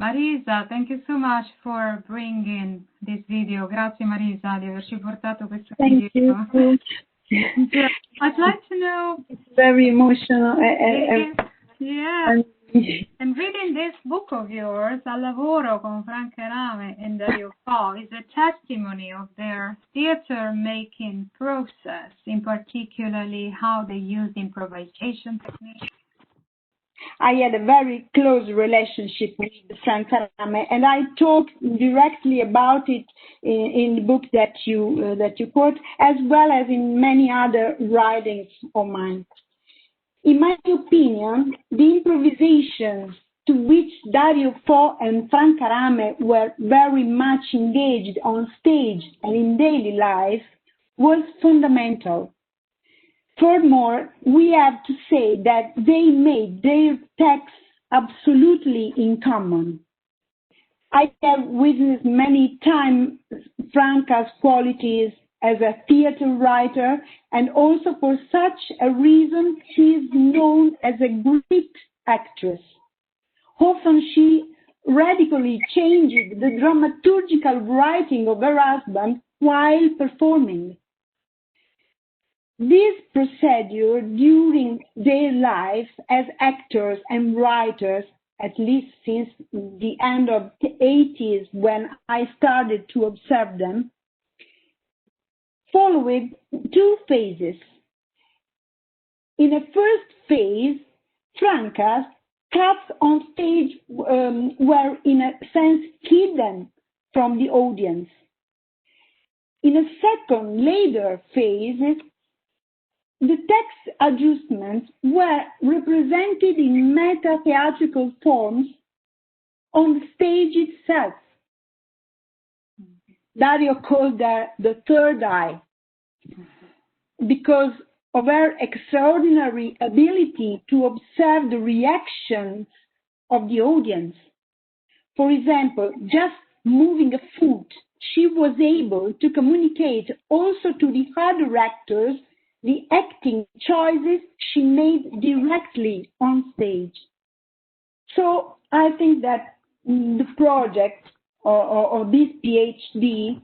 Marisa, thank you so much for bringing this video. Grazie Marisa di averci portato questo video. Thank you. I'd like to know. It's very emotional. Yeah. And reading this book of yours, Al lavoro con Franca Rame and Dario Fo, is a testimony of their theater making process, in particularly how they use improvisation techniques. I had a very close relationship with Franca Rame, and I talked directly about it in the book that you quote, as well as in many other writings of mine. In my opinion, the improvisation to which Dario Fo and Franca Rame were very much engaged on stage and in daily life was fundamental. Furthermore, we have to say that they made their texts absolutely in common. I have witnessed many times Franca's qualities as a theater writer, and also for such a reason she is known as a great actress. Often she radically changed the dramaturgical writing of her husband while performing. This procedure during their lives as actors and writers, at least since the end of the 80s when I started to observe them, followed two phases. In a first phase, Franca's cuts on stage were in a sense hidden from the audience. In a second, later phase, the text adjustments were represented in meta-theatrical forms on the stage itself. Dario called her the third eye because of her extraordinary ability to observe the reactions of the audience. For example, just moving a foot, she was able to communicate also to the other actors the acting choices she made directly on stage. So I think that the project or this PhD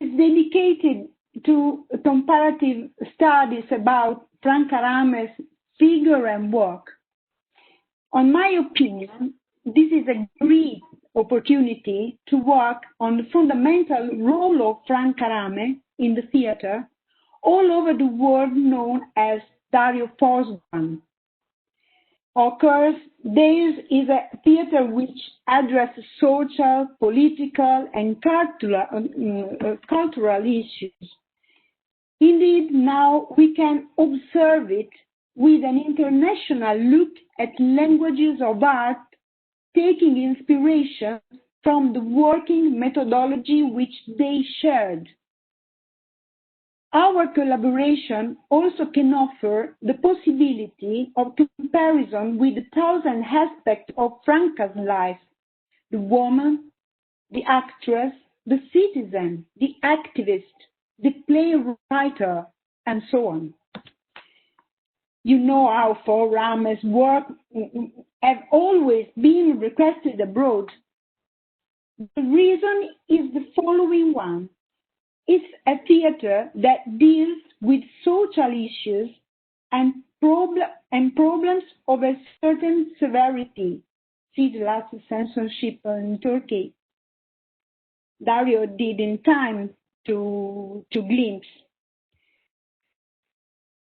is dedicated to comparative studies about Franca Rame's figure and work. On my opinion, this is a great opportunity to work on the fundamental role of Franca Rame in the theater all over the world known as Dario Fo's one. Of course, theirs is a theater which addresses social, political, and cultural issues. Indeed, now we can observe it with an international look at languages of art, taking inspiration from the working methodology which they shared. Our collaboration also can offer the possibility of comparison with the thousand aspects of Franca's life: the woman, the actress, the citizen, the activist, the playwright, and so on. You know how Fo Rame's work have always been requested abroad. The reason is the following one. It's a theater that deals with social issues and problems of a certain severity. See the last censorship in Turkey. Dario did in time to glimpse.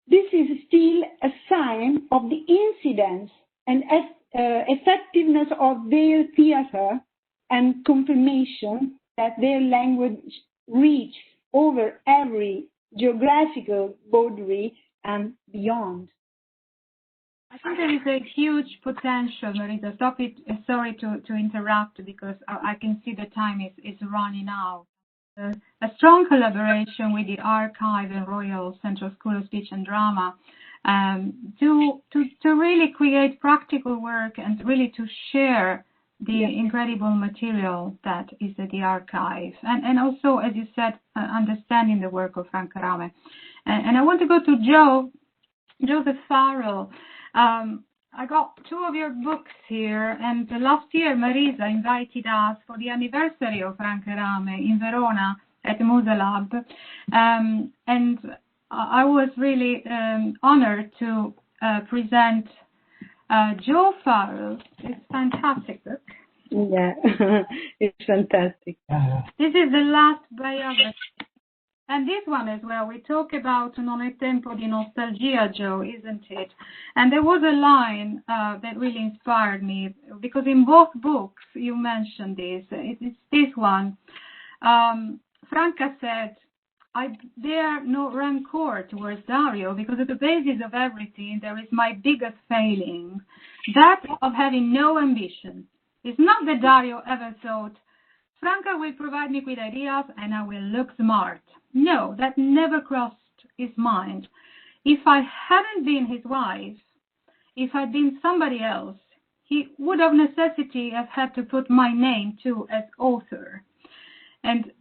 This is still a sign of the incidence and effectiveness of their theater and confirmation that their language reaches over every geographical boundary and beyond. I think there is a huge potential, Marisa. Sorry to interrupt because I can see the time is running out. A strong collaboration with the Archive and Royal Central School of Speech and Drama to really create practical work and really to share the incredible material that is at the archive. And also, as you said, understanding the work of Franca Rame. And I want to go to Joseph Farrell. I got two of your books here, and last year Marisa invited us for the anniversary of Franca Rame in Verona at the Musalab, and I was really honored to present Joe Farrell. It's a fantastic book. Yeah, it's fantastic. This is the last biography. And this one as well, we talk about Non è tempo di nostalgia, Joe, isn't it? And there was a line that really inspired me, because in both books you mentioned this. It's this one. Franca said, I bear no rancor towards Dario, because at the basis of everything there is my biggest failing, that of having no ambition. It's not that Dario ever thought, Franca will provide me with ideas and I will look smart. No, that never crossed his mind. If I hadn't been his wife, if I'd been somebody else, he would of necessity have had to put my name too as author. And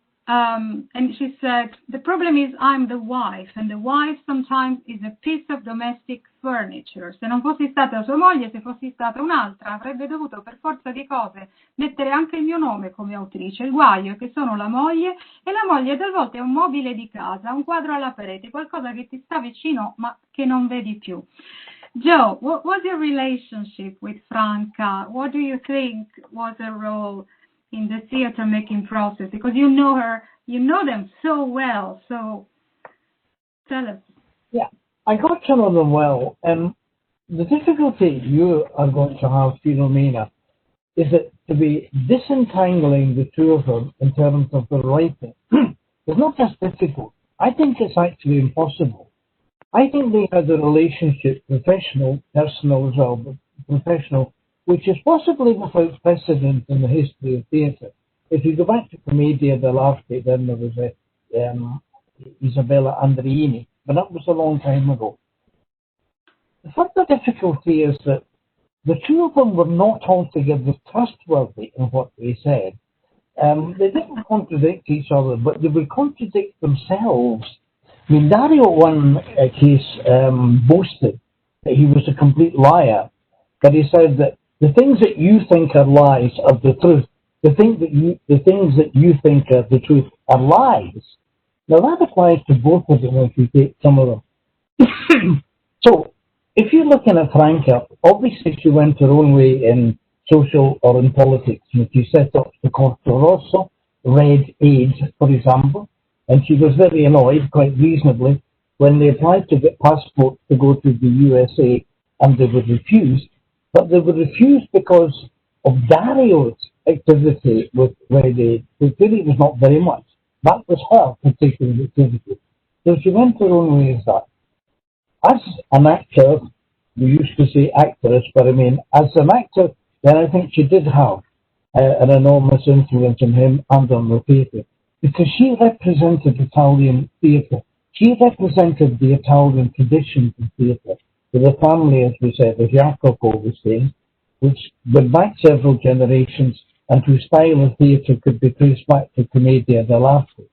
she said, the problem is I'm the wife, and the wife sometimes is a piece of domestic furniture. Se non fossi stata sua moglie, se fossi stata un'altra, avrebbe dovuto per forza di cose mettere anche il mio nome come autrice. Il guaio è che sono la moglie, e la moglie talvolta è un mobile di casa, un quadro alla parete, qualcosa che ti sta vicino ma che non vedi più. Joe, what was your relationship with Franca? What do you think was her role in the theater making process? Because you know her, you know them so well, so tell us. Yeah, I got to know them well. The difficulty you are going to have, Filomena, is that to be disentangling the two of them in terms of the writing is not just difficult. I think it's actually impossible. I think they had a relationship, professional, personal as well, but professional, which is possibly without precedent in the history of theatre. If you go back to Commedia dell'arte, then there was Isabella Andreini, but that was a long time ago. The further difficulty is that the two of them were not altogether trustworthy in what they said. They didn't contradict each other, but they would contradict themselves. I mean, Dario, one case, boasted that he was a complete liar, but he said that the things that you think are lies are the truth. The things that you think are the truth are lies. Now that applies to both of them if you take some of them. So, if you're looking at Franca, obviously she went her own way in social or in politics. And she set up the Corto Rosso, Red Aid, for example, and she was very annoyed, quite reasonably, when they applied to get passports to go to the USA and they were refused. But they were refused because of Dario's activity with Red Aid, which really was not very much. That was her particular activity. So she went her own way as that. As an actor, we used to say actress, but I mean, as an actor, then I think she did have an enormous influence on him and on the theatre, because she represented Italian theatre. She represented the Italian tradition of theatre, with a family, as we said, as Jacopo was saying, which went back several generations and whose style of theatre could be traced back to Commedia dell'arte.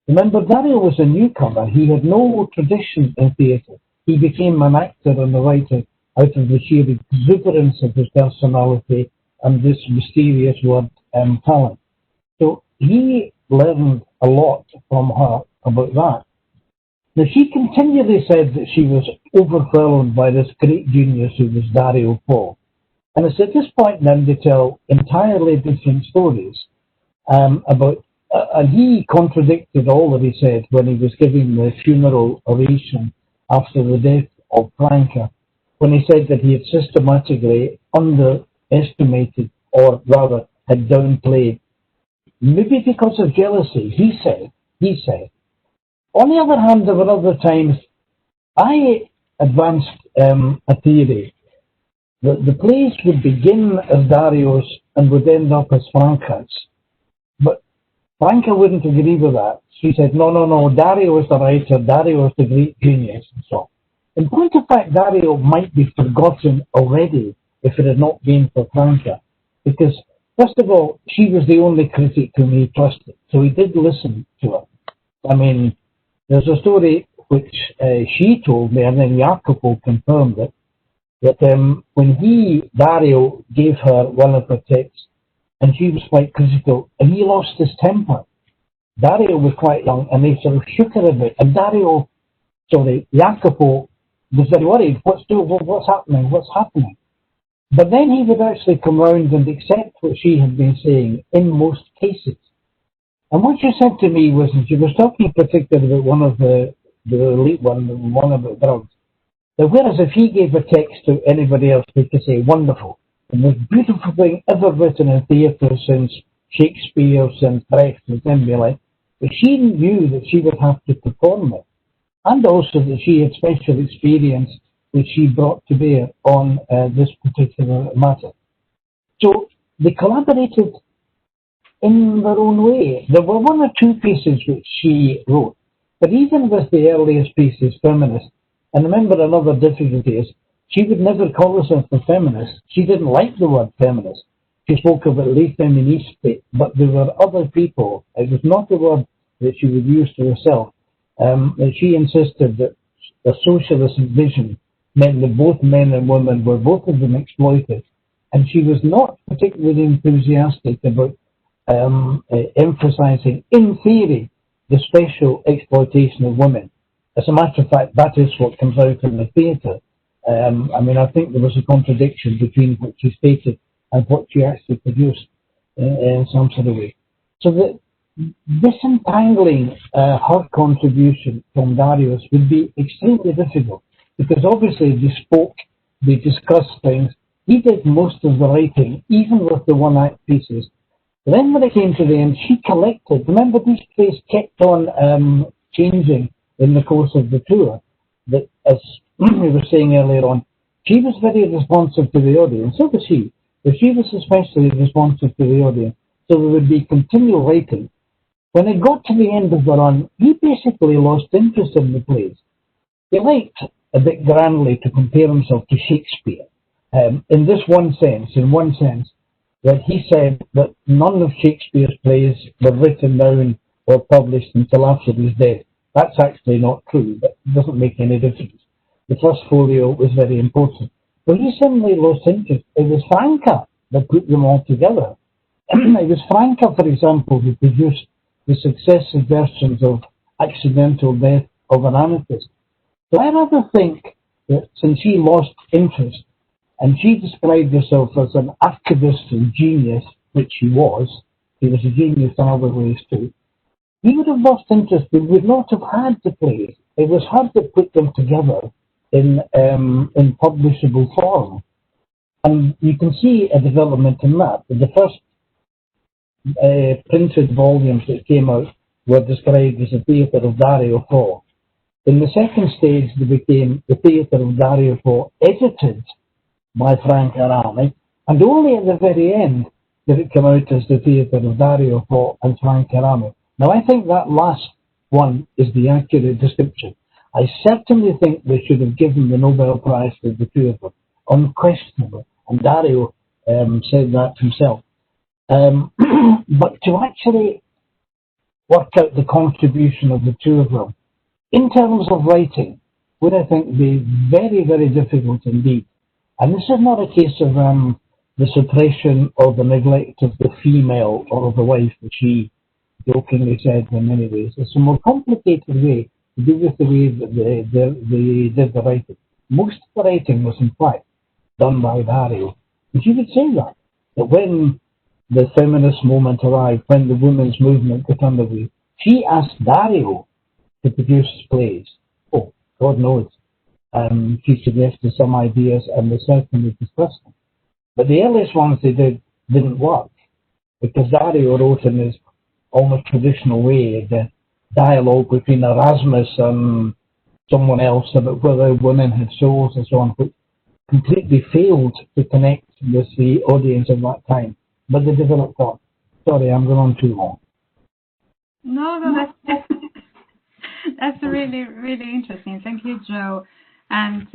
Remember, Dario was a newcomer. He had no tradition in theatre. He became an actor and a writer out of the sheer exuberance of his personality and this mysterious word, talent. So he learned a lot from her about that. Now, she continually said that she was overwhelmed by this great genius who was Dario Fo. And it's at this point then they tell entirely different stories about, and he contradicted all that he said when he was giving the funeral oration after the death of Franca, when he said that he had systematically underestimated, or rather had downplayed, maybe because of jealousy, he said. On the other hand, there were other times I advanced a theory that the plays would begin as Dario's and would end up as Franca's. But Franca wouldn't agree with that. She said, no, Dario is the writer, Dario is the great genius, and so on. In point of fact, Dario might be forgotten already if it had not been for Franca. Because, first of all, she was the only critic whom he trusted, so he did listen to her. I mean, there's a story which she told me, and then Jacopo confirmed it, that when Dario, gave her one of the texts, and she was quite critical, and he lost his temper. Dario was quite young, and they sort of shook her a bit, and Jacopo was very worried. What's happening? But then he would actually come round and accept what she had been saying in most cases. And what she said to me was, and she was talking particularly about one of the elite one about drugs, that whereas if he gave a text to anybody else, they could say, wonderful, the most beautiful thing ever written in theatre since Shakespeare, since Brecht, and Emily, but she knew that she would have to perform it, and also that she had special experience which she brought to bear on this particular matter. So they collaborated in their own way. There were one or two pieces which she wrote, but even with the earliest pieces, feminist, and remember another difficulty is she would never call herself a feminist. She didn't like the word feminist. She spoke about les féministes, but there were other people. It was not the word that she would use to herself. She insisted that the socialist vision meant that both men and women were both of them exploited, and she was not particularly enthusiastic about emphasizing, in theory, the special exploitation of women. As a matter of fact, that is what comes out in the theatre. I think there was a contradiction between what she stated and what she actually produced in some sort of way. So that disentangling her contribution from Darius would be extremely difficult, because obviously they spoke, they discussed things. He did most of the writing, even with the one-act pieces. Then when it came to the end, she collected. Remember, these plays kept on changing in the course of the tour. That, as we were saying earlier on, she was very responsive to the audience. So was he. But she was especially responsive to the audience. So there would be continual writing. When it got to the end of the run, he basically lost interest in the plays. He liked, a bit grandly, to compare himself to Shakespeare. In one sense, that he said that none of Shakespeare's plays were written down or published until after his death. That's actually not true, but it doesn't make any difference. The first folio was very important. But he suddenly lost interest. It was Franca that put them all together. It was Franca, for example, who produced the successive versions of Accidental Death of an Anarchist. So I rather think that since he lost interest, and she described herself as an archivist and genius, which he was a genius in other ways too, he would have lost interest and would not have had the plays. It was her that put them together in publishable form. And you can see a development in that. The first printed volumes that came out were described as the Theatre of Dario Fo. In the second stage, they became the Theatre of Dario Fo, edited by Franca Rame, and only at the very end did it come out as the Theatre of Dario Fo and Franca Rame. Now, I think that last one is the accurate description. I certainly think they should have given the Nobel Prize to the two of them, unquestionably, and Dario said that himself. But to actually work out the contribution of the two of them, in terms of writing, would I think be very, very difficult indeed. And this is not a case of the suppression or the neglect of the female or of the wife, which she jokingly said in many ways. It's a more complicated way to do with the way that they did the writing. Most of the writing was, in fact, done by Dario. And she would say that when the feminist moment arrived, when the women's movement got underway, she asked Dario to produce plays. Oh, God knows. She suggested some ideas, and they certainly discussed them. But the earliest ones they did didn't work, because Dario wrote in his almost traditional way the dialogue between Erasmus and someone else about whether women had souls and so on, which completely failed to connect with the audience of that time. But they developed on. Sorry, I'm going on too long. No, that's really, really interesting. Thank you, Joe. And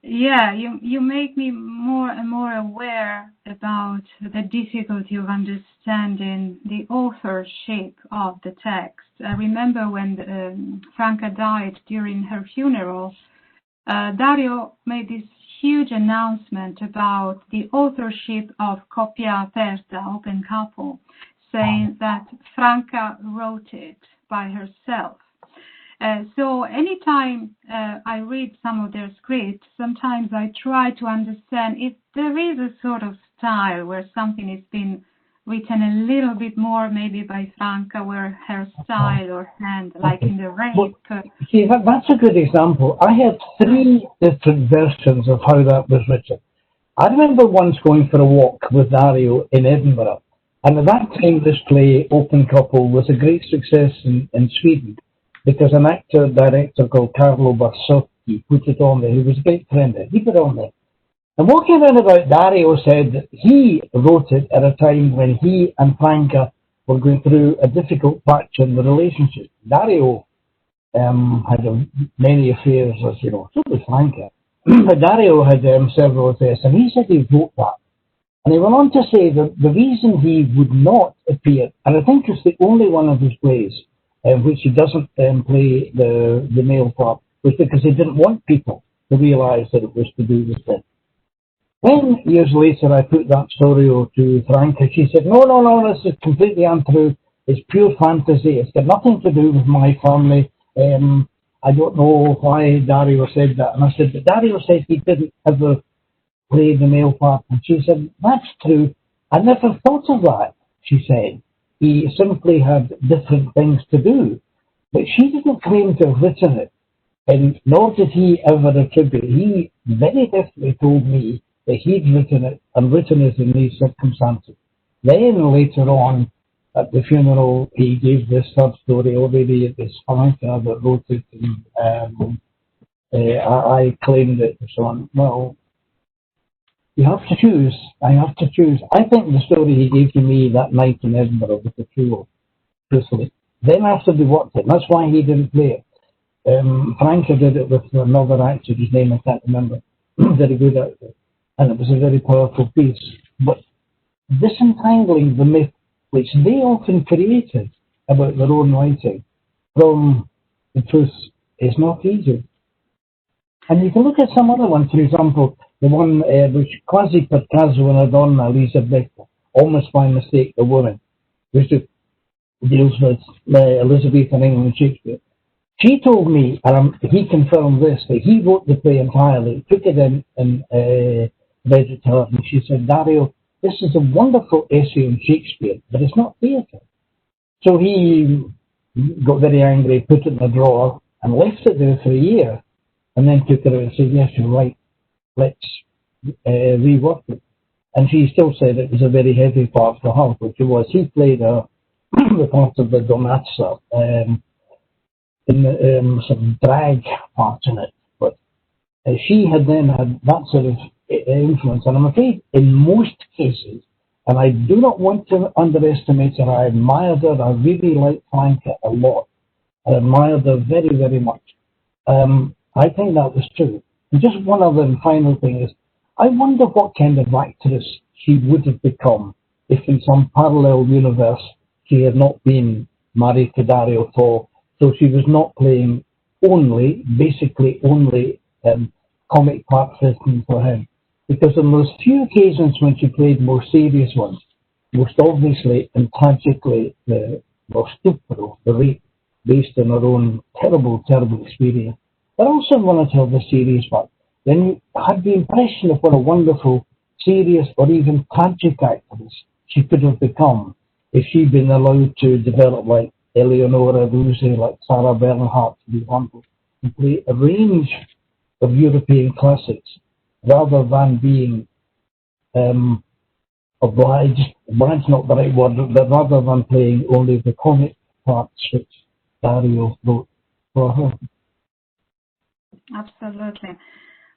you make me more and more aware about the difficulty of understanding the authorship of the text. I remember when Franca died during her funeral, Dario made this huge announcement about the authorship of Coppia Aperta, Open Couple, saying that Franca wrote it by herself. So anytime I read some of their scripts, sometimes I try to understand if there is a sort of style where something has been written a little bit more maybe by Franca, where her style or hand, like in the rape. Well, see, that's a good example. I have 3 different versions of how that was written. I remember once going for a walk with Dario in Edinburgh, and at that time this play, Open Couple, was a great success in Sweden, because an actor-director called Carlo Barsotti put it on there. He was a great friend there. He put it on there. And what came out about Dario said that he wrote it at a time when he and Franca were going through a difficult patch in the relationship. Dario had many affairs, as you know, so did Franca. But Dario had several affairs, and he said he wrote that. And he went on to say that the reason he would not appear, and I think it's the only one of his plays which he doesn't play the male part, was because he didn't want people to realise that it was to do with him. When years later I put that story to Franca, she said, no, this is completely untrue. It's pure fantasy. It's got nothing to do with my family. I don't know why Dario said that. And I said, but Dario said he didn't ever play the male part. And she said, that's true. I never thought of that, she said. He simply had different things to do. But she didn't claim to have written it. And nor did he ever attribute. He very definitely told me that he'd written it and written it in these circumstances. Then later on, at the funeral, he gave this third story already. It was Franca that wrote it, and I claimed it and so on. Well, you have to choose. I have to choose. I think the story he gave to me that night in Edinburgh was the true one, truthfully. Then after they worked it, that's why he didn't play it. Franca did it with another actor, whose name I can't remember, very good actor, and it was a very powerful piece. But disentangling the myth, which they often created about their own writing, from the truth is not easy. And you can look at some other ones, for example, the one which quasi per caso una donna Elisabetta, almost by mistake a woman, which deals with Elizabethan England Shakespeare. She told me, and he confirmed this, that he wrote the play entirely, took it in and read it to her, and she said, Dario, this is a wonderful essay on Shakespeare, but it's not theatre. So he got very angry, put it in a drawer, and left it there for a year, and then took it out and said, yes, you're right, let's rework it. And she still said it was a very heavy part for her, which it was. He played the part of the Donatsa, in some drag parts in it, but she had then had that sort of influence, and I'm afraid in most cases, and I do not want to underestimate her, I admired her, I really liked Franca a lot, I admired her very, very much. I think that was true. And just one other and final thing is, I wonder what kind of actress she would have become if in some parallel universe she had not been married to Dario Fo. So she was not playing basically only comic parts written for him. Because on those few occasions when she played more serious ones, most obviously and tragically the stupro, the rape, based on her own terrible, terrible experience, but also in one of her the serious parts, then you had the impression of what a wonderful, serious or even tragic actress she could have become if she'd been allowed to develop like Eleonora Ruse, like Sarah Bernhardt, for example, and play a range of European classics rather than being obliged not the right word, but rather than playing only the comic parts which Dario wrote for her. Absolutely.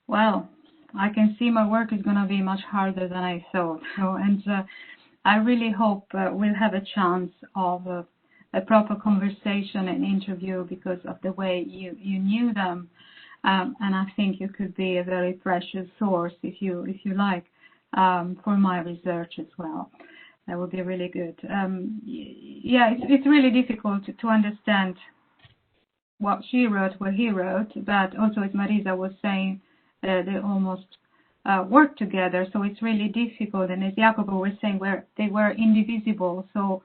Well, I can see my work is going to be much harder than I thought. So, and I really hope we'll have a chance of a proper conversation and interview because of the way you knew them, and I think you could be a very precious source if you like for my research as well. That would be really good. Yeah, it's really difficult to understand what she wrote, what he wrote, but also as Marisa was saying, they almost work together, so it's really difficult. And as Jacopo was saying, they were indivisible. So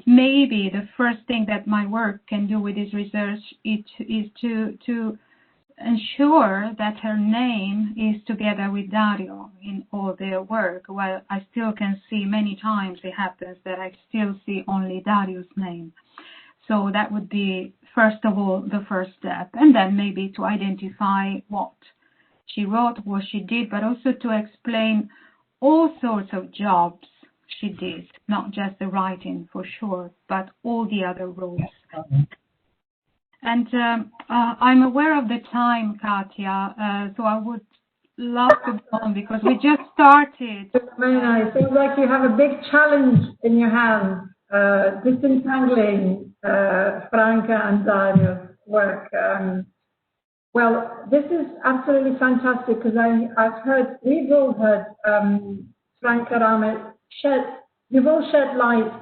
maybe the first thing that my work can do with this research is to ensure that her name is together with Dario in all their work, while I still can see many times it happens that I still see only Dario's name. So that would be, first of all, the first step, and then maybe to identify what she wrote, what she did, but also to explain all sorts of jobs she did, not just the writing for sure, but all the other roles. And I'm aware of the time, Katia, so I would love to go on because we just started. Very nice. It seems like you have a big challenge in your hands, disentangling Franca and Dario's work. Well, this is absolutely fantastic because we've all heard Franca Rame you've all shed light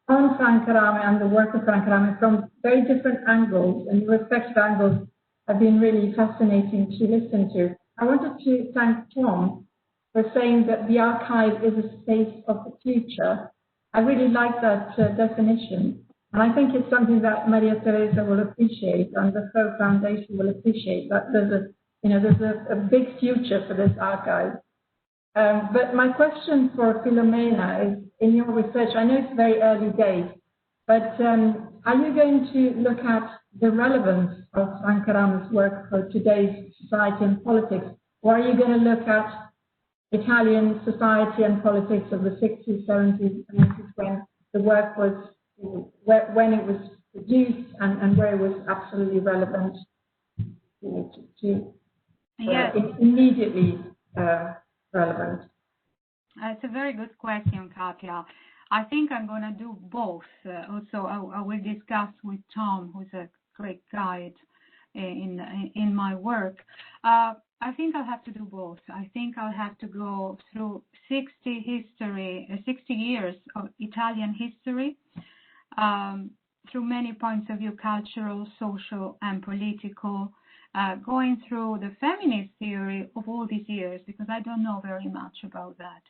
on Franca Rame and the work of Franca Rame from very different angles, and your respective angles have been really fascinating to listen to. I wanted to thank Tom for saying that the archive is a space of the future. I really like that definition. And I think it's something that Maria Teresa will appreciate and the Fo Foundation will appreciate, that there's a big future for this archive. But my question for Filomena is, in your research, I know it's very early days, but are you going to look at the relevance of Franca Rame's work for today's society and politics, or are you going to look at Italian society and politics of the 60s, 70s, and 80s when the work was, when it was produced and where it was absolutely relevant immediately relevant? It's a very good question, Katia. I think I'm going to do both. Also, I will discuss with Tom, who's a great guide in my work. I think I'll have to do both. I think I'll have to go through 60 years of Italian history, through many points of view, cultural, social, and political, going through the feminist theory of all these years, because I don't know very much about that.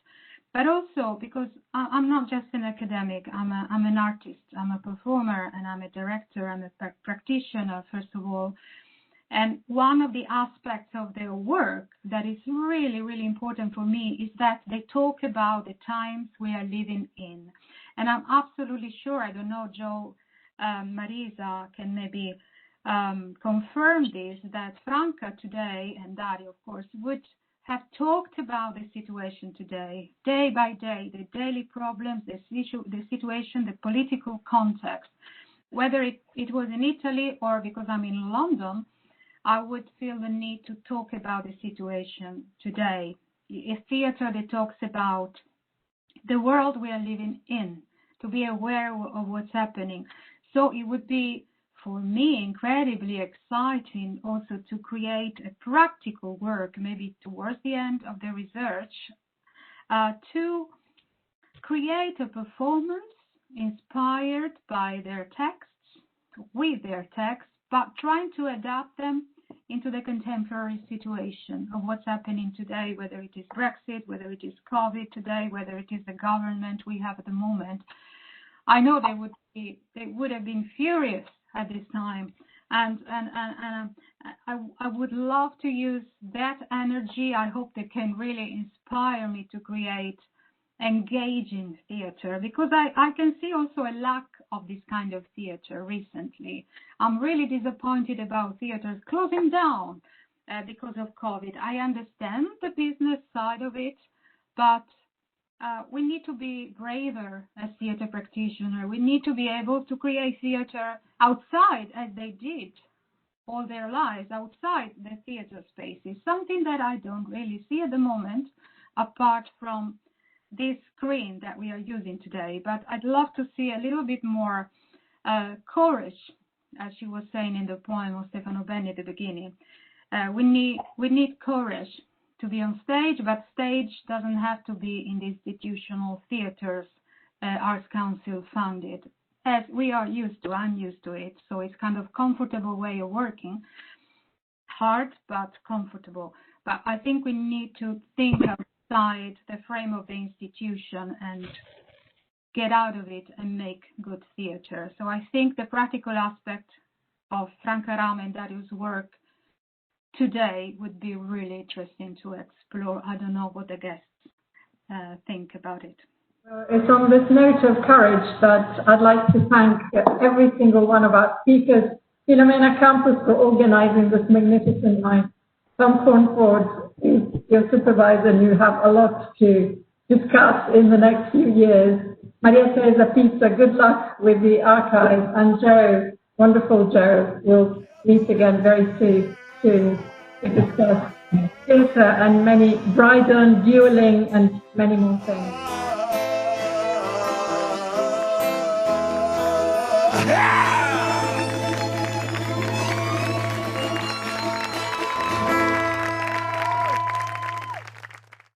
But also because I'm not just an academic, I'm an artist, I'm a performer, and I'm a director, I'm a practitioner, first of all. And one of the aspects of their work that is really, really important for me is that they talk about the times we are living in. And I'm absolutely sure, I don't know, Joe, Marisa can maybe confirm this, that Franca today, and Dario, of course, would have talked about the situation today, day by day, the daily problems, the situation, the political context. Whether it was in Italy or because I'm in London, I would feel the need to talk about the situation today. A theater that talks about the world we are living in, to be aware of what's happening. So it would be, for me, incredibly exciting also to create a practical work, maybe towards the end of the research, to create a performance inspired by their texts, with their texts, but trying to adapt them into the contemporary situation of what's happening today, whether it is Brexit, whether it is COVID today, whether it is the government we have at the moment. I know they would have been furious at this time, and I would love to use that energy. I hope they can really inspire me to create engaging theater, because I can see also a lack of this kind of theater recently. I'm really disappointed about theaters closing down because of COVID. I understand the business side of it, but we need to be braver as theater practitioners. We need to be able to create theater outside, as they did all their lives, outside the theater spaces, something that I don't really see at the moment, apart from this screen that we are using today. But I'd love to see a little bit more courage, as she was saying in the poem of Stefano Benni at the beginning. We need courage to be on stage, but stage doesn't have to be in the institutional theaters Arts Council funded. as we are used to. I'm used to it, so it's kind of comfortable way of working. Hard, but comfortable. But I think we need to think outside the frame of the institution and get out of it and make good theatre. So I think the practical aspect of Franca Rame and Dario's work today would be really interesting to explore. I don't know what the guests think about it. It's on this note of courage that I'd like to thank every single one of our speakers, Filomena Campus, for organizing this magnificent night. Tom Cornford is your supervisor, and you have a lot to discuss in the next few years. Maria Teresa Pizza, good luck with the archive. And Joe, wonderful Joe, we'll meet again very soon to discuss theatre and many Dryden, dueling, and many more things.